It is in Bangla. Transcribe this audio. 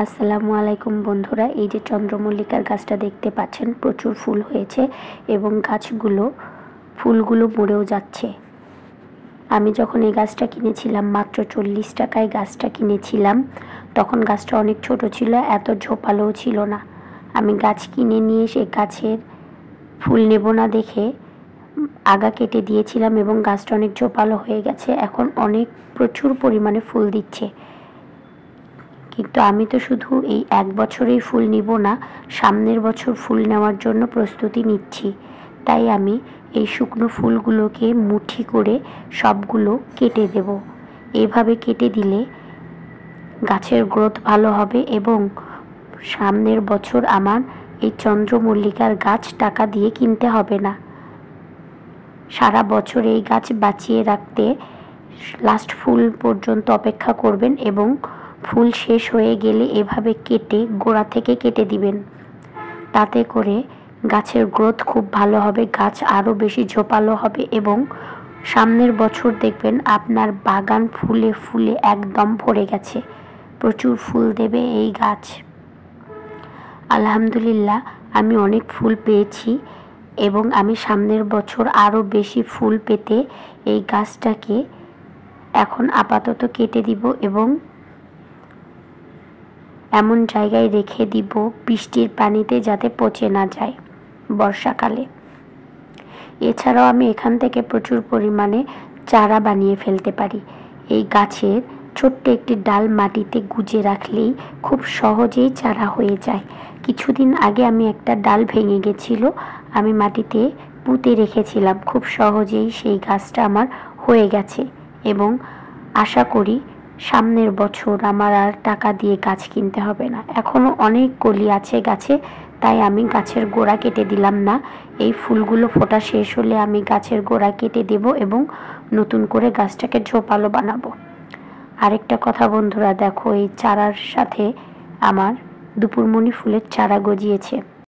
আসসালামু আলাইকুম বন্ধুরা, এই যে চন্দ্রমল্লিকার গাছটা দেখতে পাচ্ছেন, প্রচুর ফুল হয়েছে এবং ফুলগুলো মরেও যাচ্ছে। আমি যখন এই গাছটা কিনেছিলাম মাত্র 40 টাকায় গাছটা কিনেছিলাম, তখন গাছটা অনেক ছোট ছিল, এত ঝোপালোও ছিল না। আমি গাছ কিনে নিয়ে সেই গাছের ফুল নেব না দেখে আগা কেটে দিয়েছিলাম এবং গাছটা অনেক ঝোপালো হয়ে গেছে, এখন প্রচুর পরিমাণে ফুল দিচ্ছে। কিন্তু আমি তো শুধু এই 1 বছরেই ফুল নিব না, সামনের বছর ফুল নেওয়ার জন্য প্রস্তুতি নিচ্ছি। তাই আমি এই শুকনো ফুলগুলোকে মুঠি করে সবগুলো কেটে দেব। এইভাবে কেটে দিলে গাছের গ্রোথ ভালো হবে এবং সামনের বছর আমার এই চন্দ্রমল্লিকার গাছ টাকা দিয়ে কিনতে হবে না। সারা বছর এই গাছ বাঁচিয়ে রাখতে লাস্ট ফুল পর্যন্ত অপেক্ষা করবেন এবং ফুল শেষ হয়ে গেলে এভাবে কেটে গোড়া থেকে কেটে দিবেন। তাতে করে গাছের গ্রোথ খুব ভালো হবে, গাছ আরও বেশি ঝোপালো হবে এবং সামনের বছর দেখবেন আপনার বাগান ফুলে ফুলে একদম ভরে গেছে। প্রচুর ফুল দেবে এই গাছ। আলহামদুলিল্লাহ, আমি অনেক ফুল পেয়েছি এবং আমি সামনের বছর আরও বেশি ফুল পেতে এই গাছটাকে এখন আপাতত কেটে দিব এবং এমন জায়গায় রেখে দিব বৃষ্টির পানিতে যাতে পচে না যায় বর্ষাকালে। এছাড়াও আমি এখান থেকে প্রচুর পরিমাণে চারা বানিয়ে ফেলতে পারি। এই গাছের ছোট্ট একটি ডাল মাটিতে গুজে রাখলেই খুব সহজেই চারা হয়ে যায়। কিছুদিন আগে আমি একটা ডাল ভেঙে গেছিল, আমি মাটিতে পুঁতে রেখেছিলাম, খুব সহজেই সেই গাছটা আমার হয়ে গেছে এবং আশা করি সামনের বছর আমার আর টাকা দিয়ে গাছ কিনতে হবে না। এখনও অনেক কলি আছে গাছে, তাই আমি গাছের গোড়া কেটে দিলাম না। এই ফুলগুলো ফোটা শেষ হলে আমি গাছের গোড়া কেটে দেব এবং নতুন করে গাছটাকে ঝোপালো বানাবো। আরেকটা কথা বন্ধুরা, দেখো এই চারার সাথে আমার দুপুরমণি ফুলের চারা গজিয়েছে।